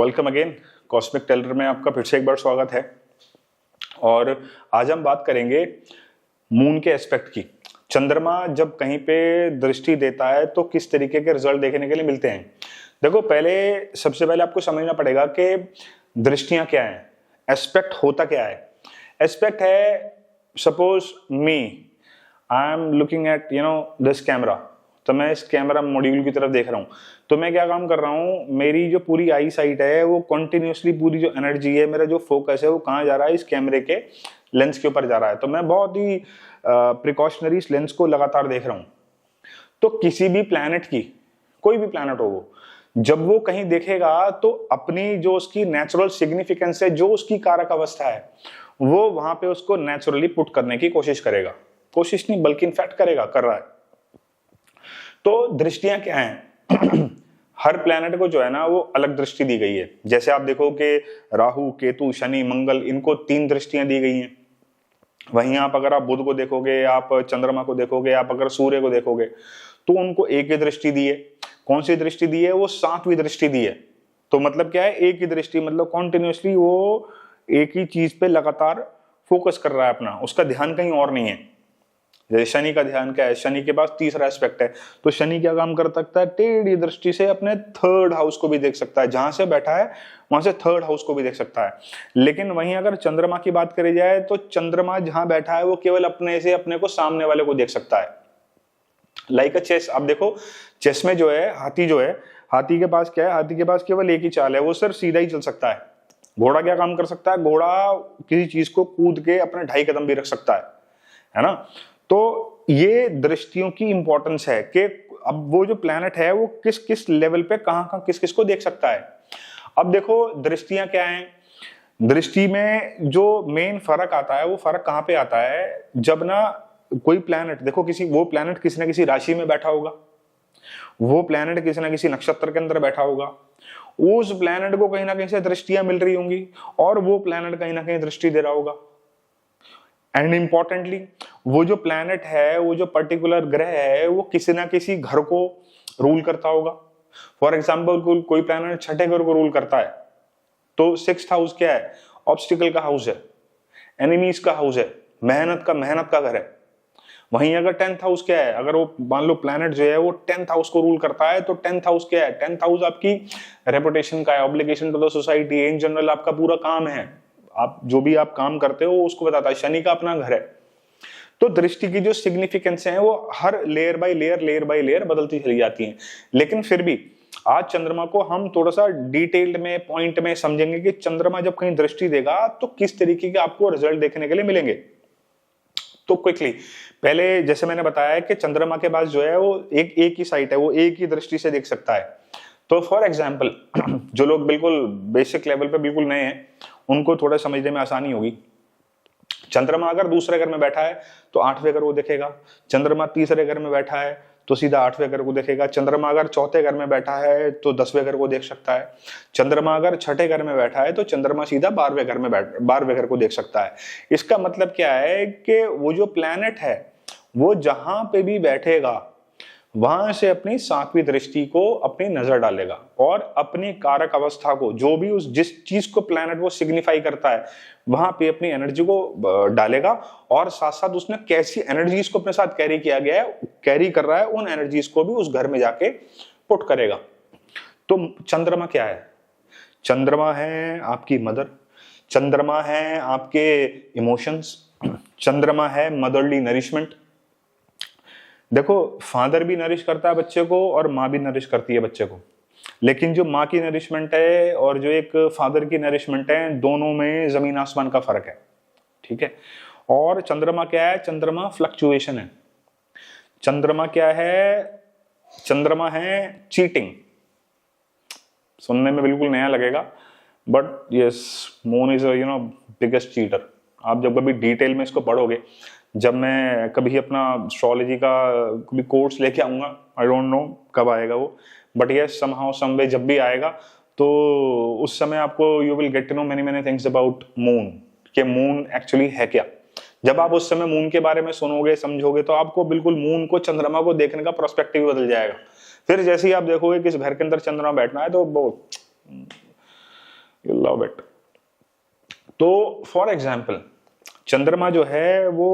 Welcome again. Cosmic Taylor में आपका फिर से एक बार स्वागत है। और आज हम बात करेंगे मून के एस्पेक्ट की। चंद्रमा जब कहीं पे दृष्टि देता है तो किस तरीके के रिजल्ट देखने के लिए मिलते हैं। देखो, सबसे पहले आपको समझना पड़ेगा कि दृष्टियां क्या हैं, एस्पेक्ट होता क्या है। एस्पेक्ट है, suppose me I am looking at this camera, तो मैं इस कैमरा मॉड्यूल की तरफ देख रहा हूँ। तो मैं क्या काम कर रहा हूँ, मेरी जो पूरी आई साइट है वो कंटिन्यूअसली, पूरी जो एनर्जी है, मेरा जो फोकस है वो कहाँ जा रहा है, इस कैमरे के लेंस के ऊपर जा रहा है। तो मैं बहुत ही प्रिकॉशनरी इस लेंस को लगातार देख रहा हूँ। तो किसी भी प्लैनेट की, कोई भी प्लैनेट हो वो, जब वो कहीं देखेगा तो अपनी जो उसकी नेचुरल सिग्निफिकेंस है, जो उसकी कारक अवस्था है, वो वहां पे उसको नेचुरली पुट करने की कोशिश करेगा। कोशिश नहीं बल्कि इनफैक्ट करेगा, कर रहा है। तो दृष्टियां क्या हैं हर प्लैनेट को जो है ना वो अलग दृष्टि दी गई है। जैसे आप देखो कि राहु, केतु, शनि, मंगल, इनको 3 दृष्टियां दी गई हैं। वहीं आप अगर आप बुध को देखोगे, आप चंद्रमा को देखोगे, आप अगर सूर्य को देखोगे, तो उनको एक ही दृष्टि दी है। कौन सी दृष्टि दी है? वो 7वीं दृष्टि दी है। तो मतलब क्या है, एक ही दृष्टि, मतलब कॉन्टिन्यूसली वो एक ही चीज पे लगातार फोकस कर रहा है अपना, उसका ध्यान कहीं और नहीं है। जैसे शनि का ध्यान क्या है, शनि के पास तीसरा एस्पेक्ट है, तो शनि क्या काम कर सकता है, टेढ़ी दृष्टि से अपने 3rd हाउस को भी देख सकता है। जहां से बैठा है वहां से 3rd हाउस को भी देख सकता है। लेकिन वहीं अगर चंद्रमा की बात करी जाए तो चंद्रमा जहां बैठा है वो केवल अपने से अपने को सामने वाले को देख सकता है। Like a chess. आप देखो, चेस में जो है हाथी के पास क्या है, हाथी के पास केवल एक ही चाल है, वो सिर्फ सीधा ही चल सकता है। घोड़ा क्या काम कर सकता है, घोड़ा किसी चीज को कूद के अपने 2.5 कदम भी रख सकता है ना। तो ये दृष्टियों की इंपॉर्टेंस है कि अब वो जो प्लैनेट है वो किस किस लेवल पे कहां किस किस को देख सकता है। अब देखो, दृष्टियां क्या हैं। दृष्टि में जो मेन फर्क आता है वो फर्क कहां पे आता है, जब ना कोई प्लैनेट, देखो वो प्लैनेट किसी ना किसी राशि में बैठा होगा, वो प्लैनेट किसी ना किसी नक्षत्र के अंदर बैठा होगा, उस प्लैनेट को कहीं ना कहीं से दृष्टियां मिल रही होंगी और वो प्लैनेट कहीं ना कहीं दृष्टि दे रहा होगा। एंड इंपॉर्टेंटली, वो जो प्लैनेट है, वो जो पर्टिकुलर ग्रह है, वो किसी ना किसी घर को रूल करता होगा। फॉर एग्जाम्पल, कोई प्लैनेट 6ठे घर को रूल करता है, तो 6th हाउस क्या है, ऑब्स्टिकल का हाउस है, एनिमीज का हाउस है, मेहनत का घर है। वहीं अगर 10th हाउस क्या है, अगर वो मान लो प्लैनेट जो है वो 10th हाउस को रूल करता है, तो 10th हाउस क्या है, 10th हाउस आपकी रेपुटेशन का है, obligation to the society, in general आपका पूरा काम है, आप जो भी आप काम करते हो उसको बताता है। शनि का अपना घर है। तो दृष्टि की जो सिग्निफिकेंस है वो हर लेयर बाय लेयर बदलती चली जाती है। लेकिन फिर भी आज चंद्रमा को हम थोड़ा सा डिटेल्ड में, पॉइंट में समझेंगे कि चंद्रमा जब कहीं दृष्टि देगा तो किस तरीके के आपको रिजल्ट देखने के लिए मिलेंगे। तो क्विकली, पहले जैसे मैंने बताया कि चंद्रमा के पास जो है वो एक ही साइट है, वो एक ही दृष्टि से देख सकता है। तो फॉर एग्जाम्पल, जो लोग बिल्कुल बेसिक लेवल पे बिल्कुल नए हैं उनको थोड़ा समझने में आसानी होगी। चंद्रमा अगर दूसरे घर में बैठा है तो 8वें घर को देखेगा। चंद्रमा तीसरे घर में बैठा है तो सीधा 8वें घर को देखेगा। चंद्रमा अगर 4थे घर में बैठा है तो 10वें घर को देख सकता है। चंद्रमा अगर 6ठे घर में बैठा है तो चंद्रमा सीधा 12वें घर को देख सकता है। इसका मतलब क्या है कि वो जो प्लैनेट है वो जहां पे भी बैठेगा वहां से अपनी 7वीं दृष्टि को अपनी नजर डालेगा और अपनी कारक अवस्था को, जो भी उस जिस चीज को प्लैनेट वो सिग्निफाई करता है, वहां पे अपनी एनर्जी को डालेगा। और साथ साथ उसने कैसी एनर्जीज को अपने साथ कैरी कर रहा है, उन एनर्जीज को भी उस घर में जाके पुट करेगा। तो चंद्रमा क्या है? चंद्रमा है आपकी मदर, चंद्रमा है आपके इमोशंस, चंद्रमा है मदरली नरिशमेंट। देखो, फादर भी नरिश करता है बच्चे को और माँ भी नरिश करती है बच्चे को, लेकिन जो माँ की नरिशमेंट है और जो एक फादर की नरिशमेंट है, दोनों में जमीन आसमान का फर्क है। ठीक है। और चंद्रमा क्या है? चंद्रमा फ्लक्चुएशन है। चंद्रमा क्या है? चंद्रमा है चीटिंग। सुनने में बिल्कुल नया लगेगा, but yes, moon is biggest cheater. आप जब कभी डिटेल में इसको पढ़ोगे, जब मैं कभी अपना एस्ट्रोलॉजी का कभी कोर्स लेके आऊंगा, आई डोंट नो कब आएगा वो, बट यस, समहाउ समवे जब भी आएगा तो उस समय आपको you will get to know many things about moon, कि मून एक्चुअली है क्या। जब आप उस समय मून के बारे में सुनोगे, समझोगे, तो आपको बिल्कुल मून को, चंद्रमा को देखने का पर्सपेक्टिव बदल जाएगा। फिर जैसे ही आप देखोगे कि इस घर के अंदर चंद्रमा बैठना है तो वो यू लव इट। तो फॉर एग्जाम्पल चंद्रमा जो है वो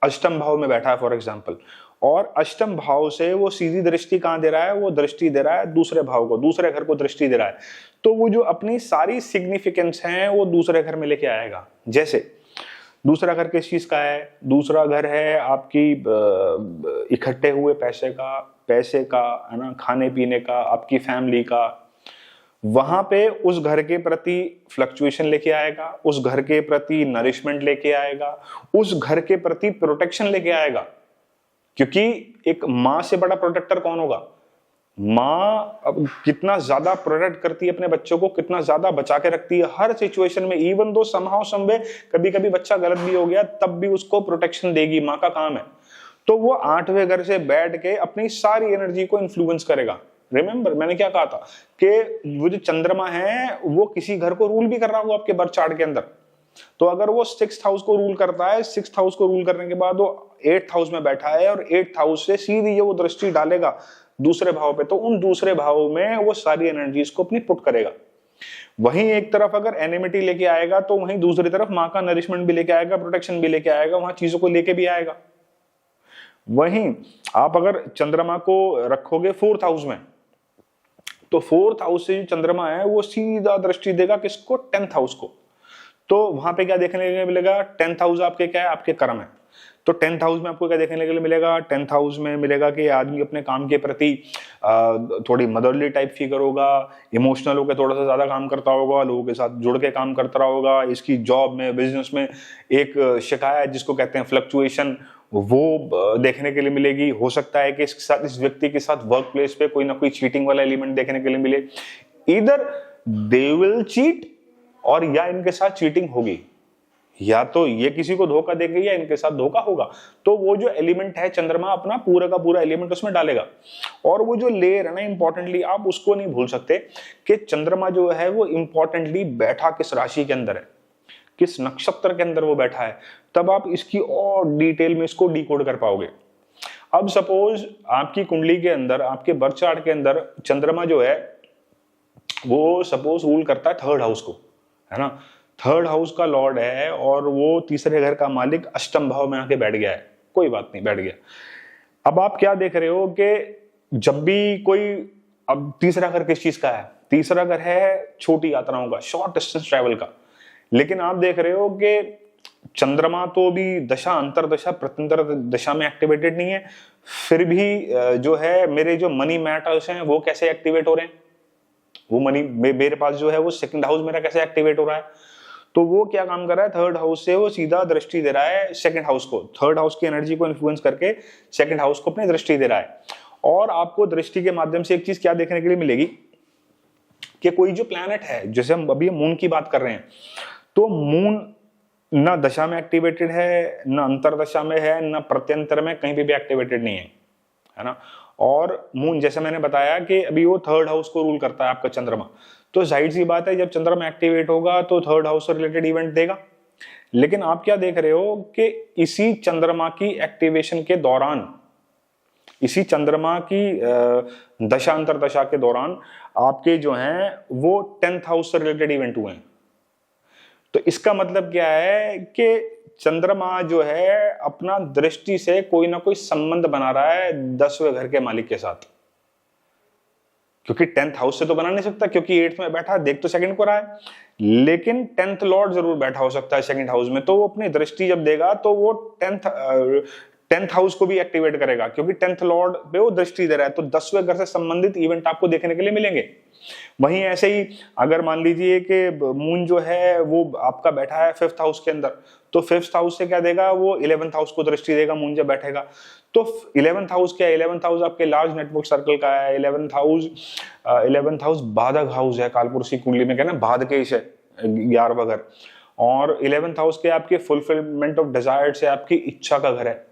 अष्टम भाव में बैठा है फॉर एग्जाम्पल, और अष्टम भाव से वो सीधी दृष्टि कहां दे रहा है, वो दृष्टि दे रहा है दूसरे भाव को, दूसरे घर को दृष्टि दे रहा है। तो वो जो अपनी सारी सिग्निफिकेंस है वो दूसरे घर में लेके आएगा। जैसे दूसरा घर किस चीज का है, दूसरा घर है आपकी इकट्ठे हुए पैसे का है ना, खाने पीने का, आपकी फैमिली का। वहां पे उस घर के प्रति फ्लक्चुएशन लेके आएगा, उस घर के प्रति नरिशमेंट लेके आएगा, उस घर के प्रति प्रोटेक्शन लेके आएगा। क्योंकि एक मां से बड़ा प्रोटेक्टर कौन होगा? माँ अब कितना ज्यादा प्रोटेक्ट करती है अपने बच्चों को, कितना ज्यादा बचा के रखती है हर सिचुएशन में। इवन दो समहाउ समवे कभी कभी बच्चा गलत भी हो गया तब भी उसको प्रोटेक्शन देगी, माँ का काम है। तो वो 8वें घर से बैठ के अपनी सारी एनर्जी को इन्फ्लुएंस करेगा। रिमेंबर मैंने क्या कहा था कि वो जो चंद्रमा है वो किसी घर को रूल भी कर रहा हो आपके बर्थ चार्ट के अंदर। तो अगर वो 6th हाउस को रूल करता है, 6th हाउस को रूल करने के बाद वो 8th हाउस में बैठा है और 8th हाउस से सीधी ये वो दृष्टि डालेगा दूसरे भाव पे, तो उन दूसरे भाव में वो सारी एनर्जीज को अपनी पुट करेगा। वहीं एक तरफ अगर एनिमिटी लेके आएगा तो वहीं दूसरी तरफ माँ का नरिशमेंट भी लेके आएगा, प्रोटेक्शन भी लेके आएगा, वहां चीजों को लेके भी आएगा। वहीं आप अगर चंद्रमा को रखोगे 4th हाउस में, तो 4th हाउस से जो चंद्रमा है वो सीधा दृष्टि देगा किसको? 10th हाउस को। तो वहां पे क्या देखने को मिलेगा? 10th हाउस आपके क्या है? आपके कर्म है। तो 10th हाउस में आपको क्या देखने के लिए मिलेगा? 10th हाउस में मिलेगा कि आदमी अपने काम के प्रति थोड़ी मदरली टाइप फिगर होगा, इमोशनल होकर थोड़ा सा ज्यादा काम करता होगा, लोगों के साथ जुड़ के काम करता रहा होगा। इसकी जॉब में, बिजनेस में एक शिकायत जिसको कहते हैं फ्लक्चुएशन, वो देखने के लिए मिलेगी। हो सकता है कि इसके साथ, इस व्यक्ति के साथ वर्क प्लेस पे कोई ना कोई चीटिंग वाला एलिमेंट देखने के लिए मिले। इधर दे विल चीट, और या इनके साथ चीटिंग होगी, या तो ये किसी को धोखा देंगे या इनके साथ धोखा होगा। तो वो जो एलिमेंट है चंद्रमा अपना पूरा का पूरा एलिमेंट उसमें डालेगा। और वो जो लेयर है ना, इंपॉर्टेंटली आप उसको नहीं भूल सकते कि चंद्रमा जो है वो इंपॉर्टेंटली बैठा किस राशि के अंदर है, किस नक्षत्र के अंदर वो बैठा है, तब आप इसकी और डिटेल में इसको डिकोड कर पाओगे। अब सपोज आपकी कुंडली के अंदर, आपके बर्थ चार्ट के अंदर चंद्रमा जो है वो सपोज रूल करता है 3rd हाउस को, है ना। 3rd हाउस का लॉर्ड है और वो तीसरे घर का मालिक अष्टम भाव में आके बैठ गया है। कोई बात नहीं, बैठ गया। अब आप क्या देख रहे हो कि जब भी कोई, अब तीसरा घर किस चीज का है? तीसरा घर है छोटी यात्राओं का, शॉर्ट डिस्टेंस ट्रैवल का। लेकिन आप देख रहे हो कि चंद्रमा तो भी दशा, अंतरदशा, प्रत्यंतर दशा में एक्टिवेटेड नहीं है, फिर भी जो है मेरे जो मनी मैटर्स हैं वो कैसे एक्टिवेट हो रहे हैं? वो मनी मेरे पास जो है वो 2nd हाउस मेरा कैसे एक्टिवेट हो रहा है? तो वो क्या काम कर रहा है? 3rd हाउस से वो सीधा दृष्टि दे रहा है 2nd हाउस को, 3rd हाउस की एनर्जी को इन्फ्लुएंस करके 2nd हाउस को अपनी दृष्टि दे रहा है। और आपको दृष्टि के माध्यम से एक चीज क्या देखने के लिए मिलेगी कि कोई जो प्लैनेट है, जैसे हम अभी मून की बात कर रहे हैं, तो मून ना दशा में एक्टिवेटेड है, ना अंतरदशा में है, ना प्रत्यंतर में, कहीं भी एक्टिवेटेड नहीं है ना। और मून जैसे मैंने बताया कि अभी वो 3rd हाउस को रूल करता है आपका चंद्रमा। तो जाहिर सी बात है जब चंद्रमा एक्टिवेट होगा तो 3rd हाउस से रिलेटेड इवेंट देगा। लेकिन आप क्या देख रहे हो कि इसी चंद्रमा की एक्टिवेशन के दौरान, इसी चंद्रमा की दशांतर दशा के दौरान आपके जो हैं वो 10th हाउस से रिलेटेड इवेंट हुए हैं। तो इसका मतलब क्या है कि चंद्रमा जो है अपना दृष्टि से कोई ना कोई संबंध बना रहा है 10वें घर के मालिक के साथ। क्योंकि 10th हाउस से तो बना नहीं सकता, क्योंकि 8th में बैठा, देख तो 2nd को रहा है, लेकिन 10th लॉर्ड जरूर बैठा हो सकता है 2nd हाउस में। तो वो अपनी दृष्टि जब देगा तो वो 10th हाउस को भी एक्टिवेट करेगा, क्योंकि 10th लॉर्ड पे वो दृष्टि दे रहा है। तो 10वें घर से संबंधित इवेंट आपको देखने के लिए मिलेंगे। वहीं ऐसे ही अगर मान लीजिए कि मून जो है वो आपका बैठा है 5th हाउस के अंदर, तो 5th हाउस से क्या देगा? वो 11th हाउस को दृष्टि देगा मून जब बैठेगा। तो 11th हाउस क्या है? 11th हाउस आपके लार्ज नेटवर्क सर्कल का है। 11th हाउस बाधक हाउस है, कालपुरुष की कुंडली में कहना बाधकेश है, 11वां घर। और 11th हाउस के आपके फुलफिलमेंट ऑफ डिजायर से आपकी इच्छा का घर है।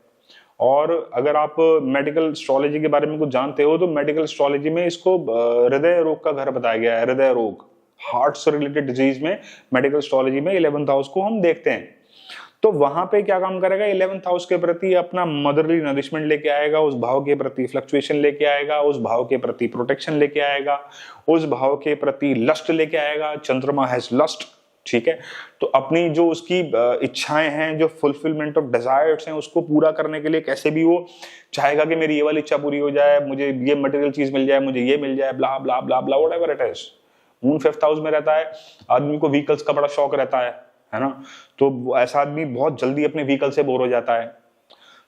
और अगर आप मेडिकल एस्ट्रोलॉजी के बारे में कुछ जानते हो तो मेडिकल एस्ट्रोलॉजी में इसको हृदय रोग का घर बताया गया है। हृदय रोग, हार्ट से रिलेटेड डिजीज में मेडिकल एस्ट्रोलॉजी में 11th हाउस को हम देखते हैं। तो वहां पे क्या काम करेगा, 11th हाउस के प्रति अपना मदरली नरिशमेंट लेके आएगा, उस भाव के प्रति फ्लक्चुएशन लेके आएगा, उस भाव के प्रति प्रोटेक्शन लेके आएगा, उस भाव के प्रति लस्ट लेके आएगा। चंद्रमा हैज लस्ट, ठीक है। तो अपनी जो उसकी इच्छाएं हैं, जो फुलफिलमेंट ऑफ डिजायर्स हैं, उसको पूरा करने के लिए कैसे भी वो चाहेगा कि मेरी ये वाली इच्छा पूरी हो जाए, मुझे ये मटेरियल चीज मिल जाए, मुझे ये मिल जाए, blah blah blah blah whatever it is. Moon 5th house में रहता है, आदमी को व्हीकल्स का बड़ा शौक रहता है ना, तो ऐसा आदमी बहुत जल्दी अपने व्हीकल से बोर हो जाता है।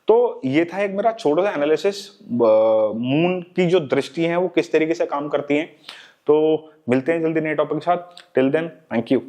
तो ये था एक मेरा छोटा सा एनालिसिस, मून की जो दृष्टि है वो किस तरीके से काम करती है। तो मिलते हैं जल्दी नए टॉपिक के साथ। Till then thank you.